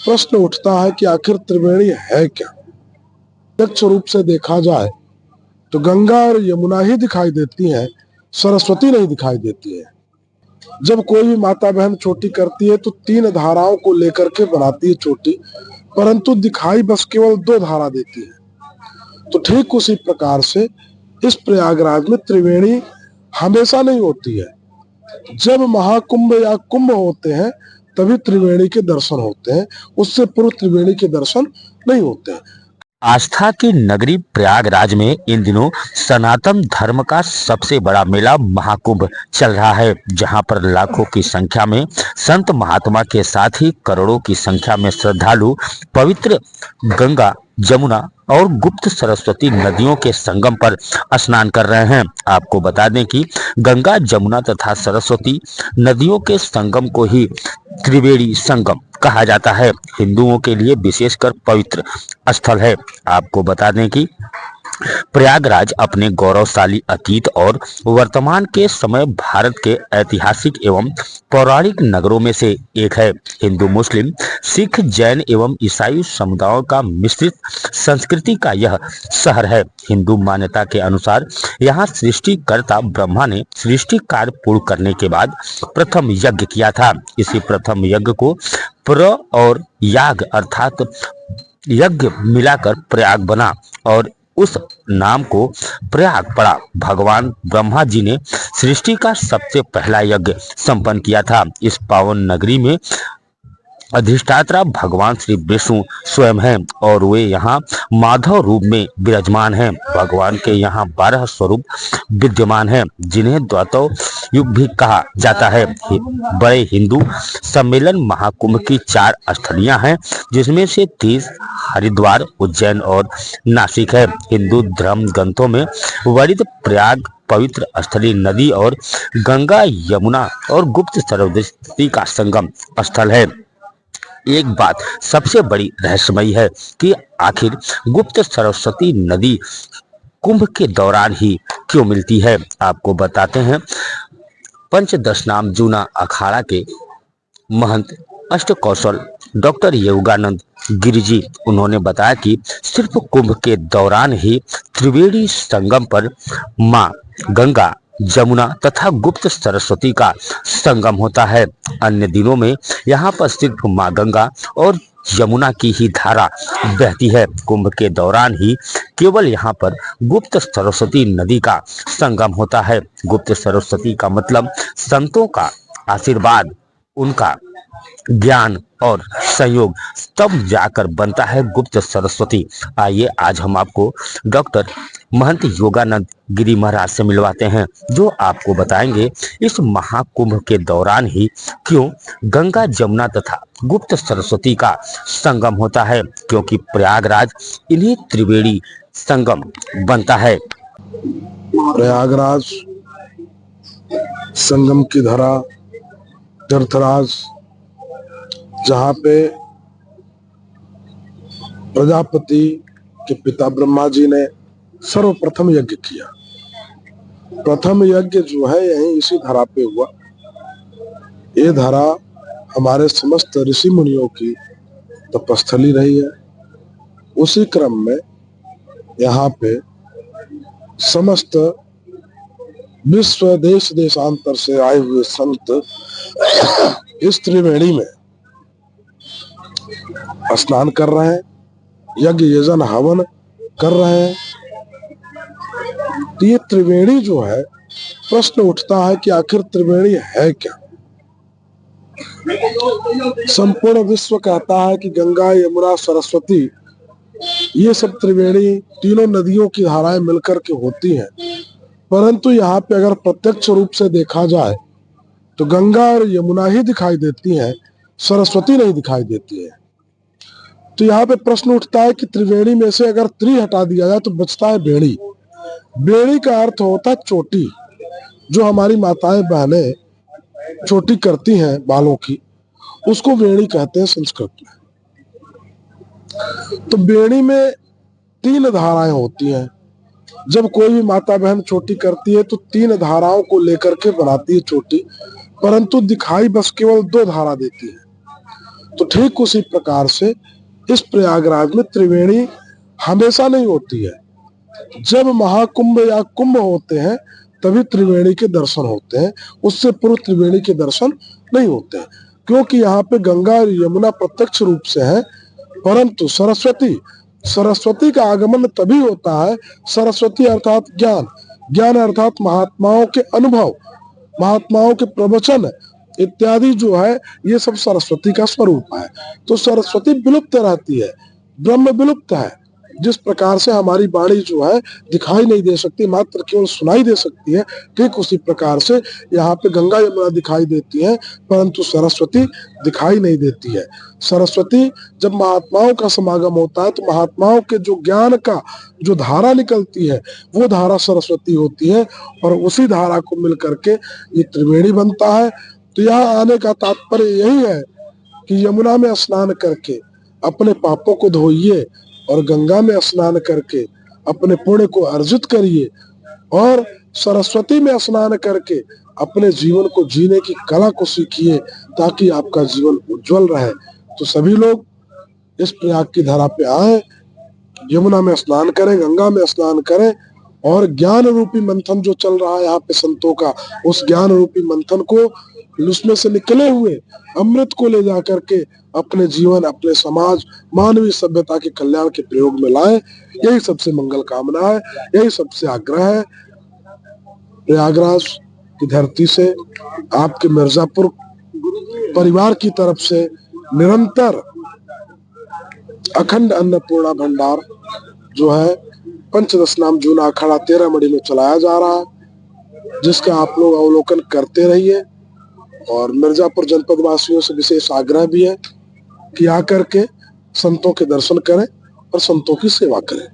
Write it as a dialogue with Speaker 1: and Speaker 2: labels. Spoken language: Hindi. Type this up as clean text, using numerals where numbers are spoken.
Speaker 1: प्रश्न उठता है कि आखिर त्रिवेणी है क्या। प्रत्यक्ष रूप से देखा जाए तो गंगा और यमुना ही दिखाई देती हैं, सरस्वती नहीं दिखाई देती है। जब कोई भी माता बहन चोटी करती है तो तीन धाराओं को लेकर के बनाती है चोटी, परंतु दिखाई बस केवल दो धारा देती है। तो ठीक उसी प्रकार से इस प्रयागराज में त्रिवेणी हमेशा नहीं होती है। जब महाकुंभ या कुंभ होते हैं तभी त्रिवेणी के दर्शन होते हैं, उससे पूर्व त्रिवेणी के दर्शन नहीं होते हैं।
Speaker 2: आस्था की नगरी प्रयागराज में इन दिनों सनातन धर्म का सबसे बड़ा मेला महाकुंभ चल रहा है, जहां पर लाखों की संख्या में संत महात्मा के साथ ही करोड़ों की संख्या में श्रद्धालु पवित्र गंगा, जमुना और गुप्त सरस्वती नदियों के संगम पर स्नान कर रहे हैं। आपको बता दें कि गंगा, जमुना तथा सरस्वती नदियों के संगम को ही त्रिवेणी संगम कहा जाता है। हिंदुओं के लिए विशेषकर पवित्र स्थल है। आपको बता दें कि प्रयागराज अपने गौरवशाली अतीत और वर्तमान के समय भारत के ऐतिहासिक एवं पौराणिक नगरों में से एक है। हिंदू, मुस्लिम, सिख, जैन एवं ईसाई समुदायों का मिश्रित संस्कृति का यह शहर है। हिंदू मान्यता के अनुसार यहाँ सृष्टिकर्ता ब्रह्मा ने सृष्टि कार्य पूर्ण करने के बाद प्रथम यज्ञ किया था। इसी प्रथम यज्ञ को प्र और याग अर्थात यज्ञ मिलाकर प्रयाग बना और उस नाम को प्रयाग पड़ा। भगवान ब्रह्मा जी ने सृष्टि का सबसे पहला यज्ञ संपन्न किया था। इस पावन नगरी में अधिष्ठाता भगवान श्री विष्णु स्वयं हैं और वे यहाँ माधव रूप में विराजमान हैं। भगवान के यहाँ 12 स्वरूप विद्यमान हैं, जिन्हें द्वैतव युग भी कहा जाता है। बड़े हिंदू सम्मेलन महाकुंभ की 4 स्थलियां हैं, जिसमें से 30 हरिद्वार, उज्जैन और नासिक है। हिंदू धर्म ग्रंथों में वर्णित प्रयाग पवित्र स्थली नदी और गंगा, यमुना और गुप्त सरस्वती का संगम स्थल है। एक बात सबसे बड़ी रहस्यमयी है कि आखिर गुप्त सरस्वती नदी कुंभ के दौरान ही क्यों मिलती है। आपको बताते हैं, पंचदशनाम जूना अखाड़ा के महंत अष्टकौशल डॉक्टर योगानंद गिरि जी, उन्होंने बताया कि सिर्फ कुंभ के दौरान ही त्रिवेणी संगम पर मां गंगा, जमुना तथा गुप्त सरस्वती का संगम होता है। अन्य दिनों में यहाँ पर सिर्फ मां गंगा और यमुना की ही धारा बहती है। कुंभ के दौरान ही केवल यहाँ पर गुप्त सरस्वती नदी का संगम होता है। गुप्त सरस्वती का मतलब संतों का आशीर्वाद, उनका ज्ञान और संयोग, तब जाकर बनता है गुप्त सरस्वती। आइए आज हम आपको डॉक्टर महंत योगानंद गिरि महाराज से मिलवाते हैं, जो आपको बताएंगे इस महाकुंभ के दौरान ही क्यों गंगा, जमुना तथा गुप्त सरस्वती का संगम होता है, क्योंकि प्रयागराज इन्हीं त्रिवेणी संगम बनता है।
Speaker 1: प्रयागराज संगम की धरा तीर्थराज, जहाँ पे प्रजापति के पिता ब्रह्मा जी ने सर्वप्रथम यज्ञ किया। प्रथम यज्ञ जो है यही इसी धरा पे हुआ। ये धरा हमारे समस्त ऋषि मुनियों की तपस्थली रही है। उसी क्रम में यहाँ पे समस्त विश्व देश देशांतर से आए हुए संत इस त्रिवेणी में स्नान कर रहे हैं, यज्ञ यजन हवन कर रहे हैं। तो ये त्रिवेणी जो है, प्रश्न उठता है कि आखिर त्रिवेणी है क्या। संपूर्ण विश्व कहता है कि गंगा, यमुना, सरस्वती ये सब त्रिवेणी तीनों नदियों की धाराएं मिलकर के होती हैं, परंतु यहाँ पे अगर प्रत्यक्ष रूप से देखा जाए तो गंगा और यमुना ही दिखाई देती हैं, सरस्वती नहीं दिखाई देती है। तो यहाँ पे प्रश्न उठता है कि त्रिवेणी में से अगर त्रि हटा दिया जाए तो बचता है वेणी। वेणी का अर्थ होता है चोटी, जो हमारी माताएं बहनें चोटी करती हैं बालों की, उसको वेणी कहते हैं संस्कृत में। तो वेणी में 3 धाराएं होती हैं। जब कोई भी माता बहन चोटी करती है तो 3 धाराओं को लेकर के बनाती है चोटी, परंतु दिखाई बस केवल 2 धारा देती है। तो ठीक उसी प्रकार से इस प्रयागराज में त्रिवेणी हमेशा नहीं होती है। जब महाकुंभ या कुंभ होते हैं तभी त्रिवेणी के दर्शन होते हैं, उससे पूर्व त्रिवेणी के दर्शन नहीं होते हैं, क्योंकि यहाँ पे गंगा और यमुना प्रत्यक्ष रूप से है। परंतु सरस्वती का आगमन तभी होता है, सरस्वती अर्थात ज्ञान, ज्ञान अर्थात महात्माओं के अनुभव, महात्माओं के प्रवचन इत्यादि जो है ये सब सरस्वती का स्वरूप है। तो सरस्वती विलुप्त रहती है, ब्रह्म विलुप्त है। जिस प्रकार से हमारी वाणी जो है दिखाई नहीं दे सकती, मात्र केवल सुनाई दे सकती है, ठीक उसी प्रकार से यहाँ पे गंगा यमुना दिखाई देती है, परंतु सरस्वती दिखाई नहीं देती है। सरस्वती जब महात्माओं का समागम होता है तो महात्माओं के जो ज्ञान का जो धारा निकलती है वो धारा सरस्वती होती है, और उसी धारा को मिल करके ये त्रिवेणी बनता है। तो यहाँ आने का तात्पर्य यही है कि यमुना में स्नान करके अपने पापों को धोइए और गंगा में स्नान करके अपने पुण्य को अर्जित करिए, और सरस्वती में स्नान करके अपने जीवन को जीने की कला को सीखिए, ताकि आपका जीवन उज्जवल रहे। तो सभी लोग इस प्रयाग की धरा पे आए, यमुना में स्नान करें, गंगा में स्नान करें, और ज्ञान रूपी मंथन जो चल रहा है यहाँ पे संतों का, उस ज्ञान रूपी मंथन को, उसमें से निकले हुए अमृत को ले जा करके अपने जीवन, अपने समाज, मानवीय सभ्यता के कल्याण के प्रयोग में लाए। यही सबसे मंगल कामना है, यही सबसे आग्रह है। प्रयागराज की धरती से आपके मिर्जापुर परिवार की तरफ से निरंतर अखंड अन्नपूर्णा भंडार जो है पंचदश नाम जूना अखाड़ा 13 मड़ी में चलाया जा रहा है, जिसका आप लोग अवलोकन करते रहिए। और मिर्जापुर जनपद वासियों से विशेष आग्रह भी है कि आकर के संतों के दर्शन करें और संतों की सेवा करें।